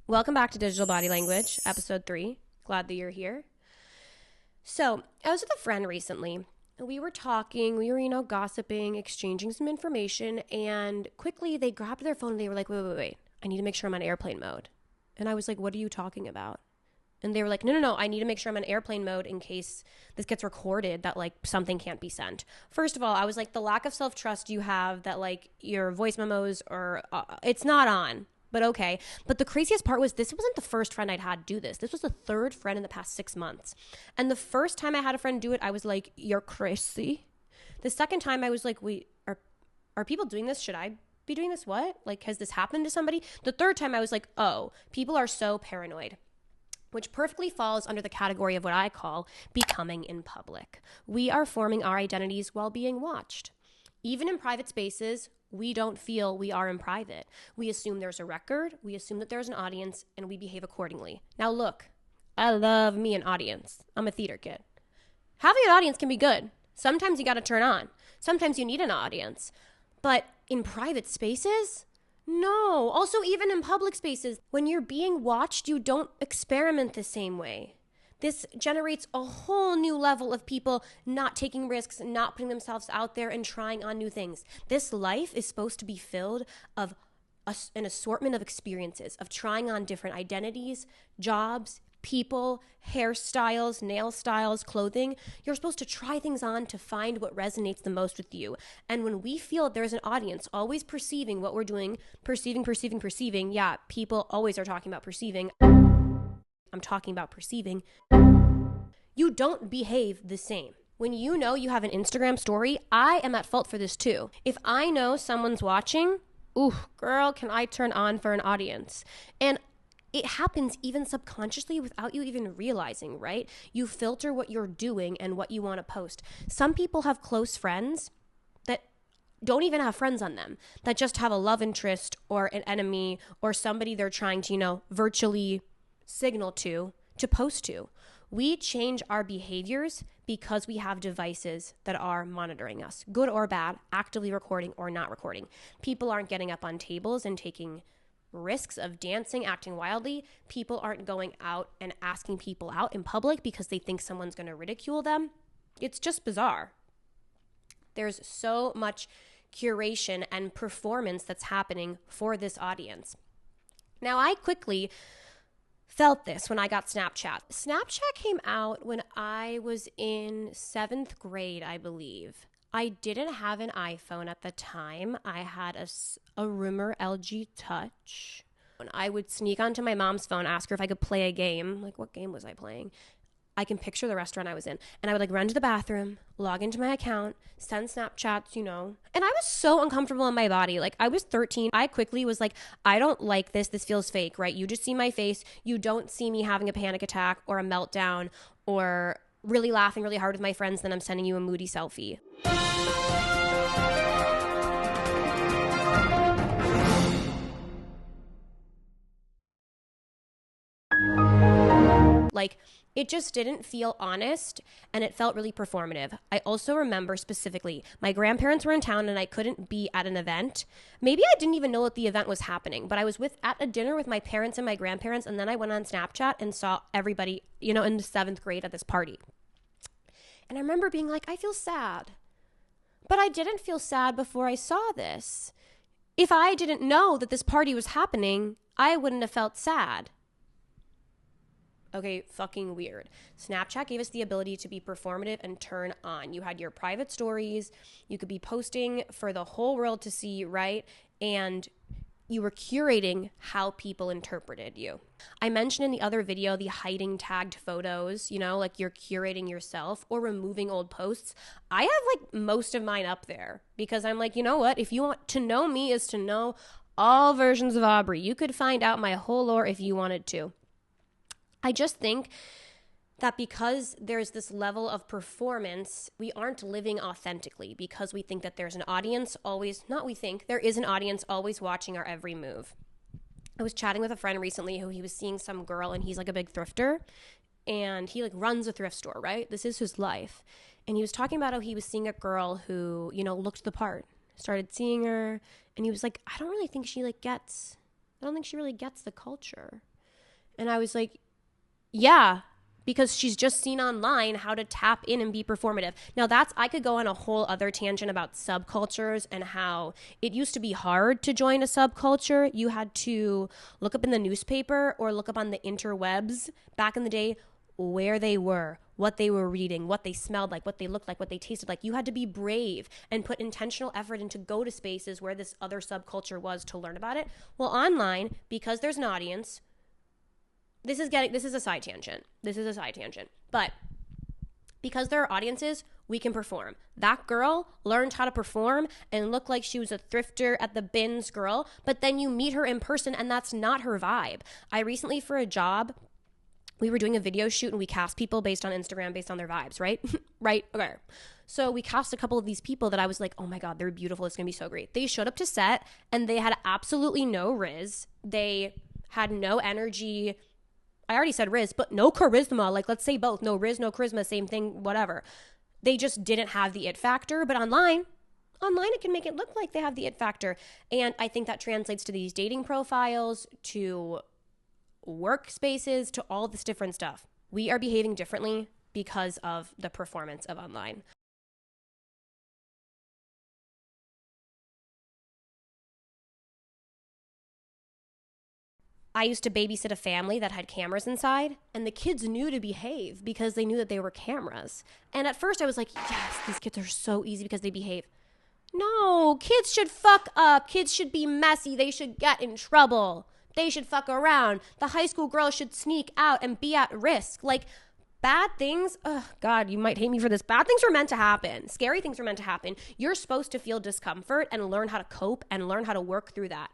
Welcome back to Digital Body Language, episode 3. Glad that you're here. So, I was with a friend recently. We were talking, gossiping, exchanging some information, and quickly they grabbed their phone and they were like, wait. I need to make sure I'm on airplane mode. And I was like, what are you talking about? And they were like, no, I need to make sure I'm on airplane mode in case this gets recorded, that like something can't be sent. First of all, I was like, the lack of self-trust you have that like your voice memos or it's not on. But okay. But the craziest part was this wasn't the first friend I'd had do this. This was the third friend in the past 6 months. And the first time I had a friend do it, I was like, you're crazy. The second time I was like, wait, are people doing this? Should I be doing this? What? Like, has this happened to somebody? The third time I was like, oh, people are so paranoid. Which perfectly falls under the category of what I call becoming in public. We are forming our identities while being watched. Even in private spaces, we don't feel we are in private. We assume there's a record, we assume that there's an audience, and we behave accordingly. Now look, I love me an audience. I'm a theater kid. Having an audience can be good. Sometimes you gotta turn on. Sometimes you need an audience. But in private spaces, no. Also, even in public spaces, when you're being watched, you don't experiment the same way. This generates a whole new level of people not taking risks, not putting themselves out there and trying on new things. This life is supposed to be filled of an assortment of experiences, of trying on different identities, jobs, people, hairstyles, nail styles, clothing. You're supposed to try things on to find what resonates the most with you. And when we feel there's an audience always perceiving what we're doing, perceiving, yeah, people always are talking about perceiving. I'm talking about perceiving. You don't behave the same. When you know you have an Instagram story, I am at fault for this too. If I know someone's watching, ooh, girl, can I turn on for an audience? And it happens even subconsciously without you even realizing, right? You filter what you're doing and what you want to post. Some people have close friends that don't even have friends on them, that just have a love interest or an enemy or somebody they're trying to, virtually signal to post to. We change our behaviors because we have devices that are monitoring us, good or bad, actively recording or not recording. People aren't getting up on tables and taking risks of dancing, acting wildly. People aren't going out and asking people out in public because they think someone's going to ridicule them. It's just bizarre. There's so much curation and performance that's happening for this audience. Now, I quickly felt this when I got Snapchat. Snapchat came out when I was in 7th grade, I believe. I didn't have an iPhone at the time. I had a Rumor LG Touch. When I would sneak onto my mom's phone, ask her if I could play a game. Like, what game was I playing? I can picture the restaurant I was in. And I would run to the bathroom, log into my account, send Snapchats, And I was so uncomfortable in my body. I was 13. I quickly was like, I don't like this. This feels fake, right? You just see my face. You don't see me having a panic attack or a meltdown or really laughing really hard with my friends. Then I'm sending you a moody selfie. It just didn't feel honest and it felt really performative. I also remember specifically, my grandparents were in town and I couldn't be at an event. Maybe I didn't even know that the event was happening, but I was at a dinner with my parents and my grandparents, and then I went on Snapchat and saw everybody, in the 7th grade at this party. And I remember being like, I feel sad. But I didn't feel sad before I saw this. If I didn't know that this party was happening, I wouldn't have felt sad. Okay, fucking weird. Snapchat gave us the ability to be performative and turn on. You had your private stories. You could be posting for the whole world to see, right? And you were curating how people interpreted you. I mentioned in the other video the hiding tagged photos, you're curating yourself or removing old posts. I have most of mine up there because I'm like, you know what? If you want to know me is to know all versions of Aubrey. You could find out my whole lore if you wanted to. I just think that because there's this level of performance, we aren't living authentically because we think that there's an audience always, there is an audience always watching our every move. I was chatting with a friend recently who he was seeing some girl, and he's a big thrifter, and he runs a thrift store, right? This is his life. And he was talking about how he was seeing a girl who, looked the part, started seeing her, and he was like, I don't think she really gets the culture. And I was like, yeah, because she's just seen online how to tap in and be performative. Now I could go on a whole other tangent about subcultures and how it used to be hard to join a subculture. You had to look up in the newspaper or look up on the interwebs back in the day where they were, what they were reading, what they smelled like, what they looked like, what they tasted like. You had to be brave and put intentional effort into go to spaces where this other subculture was to learn about it. Well, online, because there's an audience, this is a side tangent. But because there are audiences, we can perform. That girl learned how to perform and look like she was a thrifter at the bins girl, but then you meet her in person and that's not her vibe. I recently, for a job, we were doing a video shoot and we cast people based on Instagram, based on their vibes, right? Right? Okay. So we cast a couple of these people that I was like, oh my God, they're beautiful. It's going to be so great. They showed up to set and they had absolutely no riz. They had no energy. I already said riz, but no charisma. Like, let's say both. No riz, no charisma, same thing, whatever. They just didn't have the it factor. But online it can make it look like they have the it factor. And I think that translates to these dating profiles, to workspaces, to all this different stuff. We are behaving differently because of the performance of online. I used to babysit a family that had cameras inside, and the kids knew to behave because they knew that they were cameras. And at first I was like, yes, these kids are so easy because they behave. No, kids should fuck up. Kids should be messy. They should get in trouble. They should fuck around. The high school girls should sneak out and be at risk. Like, bad things, oh God, you might hate me for this. Bad things are meant to happen. Scary things are meant to happen. You're supposed to feel discomfort and learn how to cope and learn how to work through that.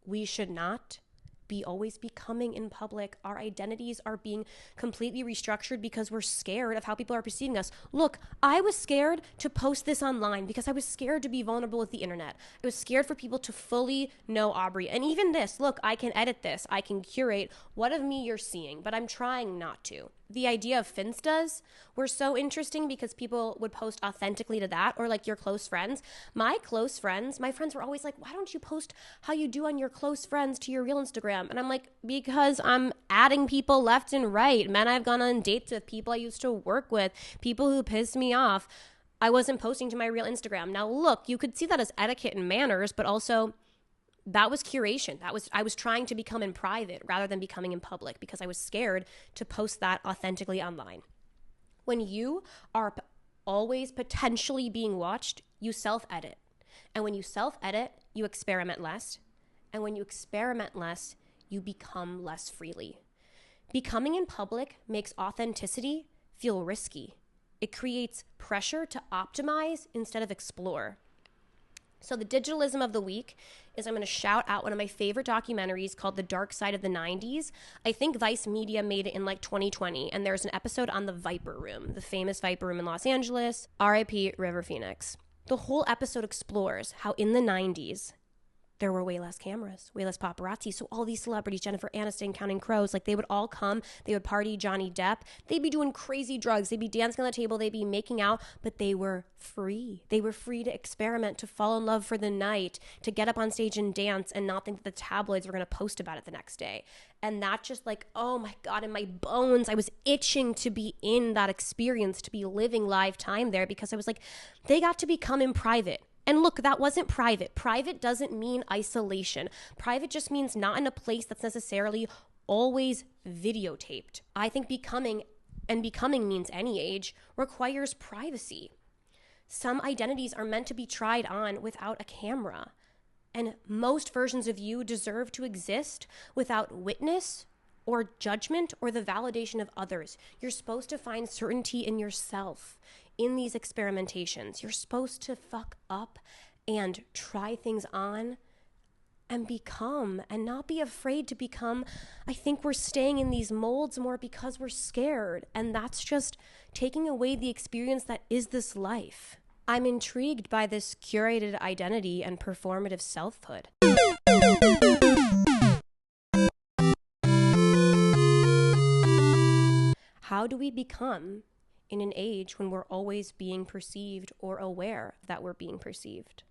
We should not be always becoming in public. Our identities are being completely restructured because we're scared of how people are perceiving us. Look, I was scared to post this online because I was scared to be vulnerable with the internet. I was scared for people to fully know Aubrey. And even this, look, I can edit this. I can curate what of me you're seeing, but I'm trying not to. The idea of Finstas were so interesting because people would post authentically to that, or like your close friends. My friends were always like, why don't you post how you do on your close friends to your real Instagram? And I'm like, because I'm adding people left and right. Men I've gone on dates with, people I used to work with, people who pissed me off. I wasn't posting to my real Instagram. Now look, you could see that as etiquette and manners, but also that was curation. I was trying to become in private rather than becoming in public because I was scared to post that authentically online. When you are always potentially being watched, you self-edit. And when you self-edit, you experiment less. And when you experiment less, you become less freely. Becoming in public makes authenticity feel risky. It creates pressure to optimize instead of explore. So the digitalism of the week is I'm going to shout out one of my favorite documentaries called The Dark Side of the 90s. I think Vice Media made it in like 2020, and there's an episode on the Viper Room, the famous Viper Room in Los Angeles, RIP River Phoenix. The whole episode explores how in the 90s, there were way less cameras, way less paparazzi. So all these celebrities, Jennifer Aniston, Counting Crows, like they would all come, they would party, Johnny Depp. They'd be doing crazy drugs. They'd be dancing on the table. They'd be making out, but they were free. They were free to experiment, to fall in love for the night, to get up on stage and dance and not think that the tabloids were going to post about it the next day. And that just like, oh my God, in my bones, I was itching to be in that experience, to be living live time there because I was like, they got to become in private. And look, that wasn't private. Private doesn't mean isolation. Private just means not in a place that's necessarily always videotaped. I think becoming means any age, requires privacy. Some identities are meant to be tried on without a camera. And most versions of you deserve to exist without witness or judgment or the validation of others. You're supposed to find certainty in yourself. In these experimentations, you're supposed to fuck up and try things on and become and not be afraid to become. I think we're staying in these molds more because we're scared, and that's just taking away the experience that is this life. I'm intrigued by this curated identity and performative selfhood. How do we become in an age when we're always being perceived or aware that we're being perceived?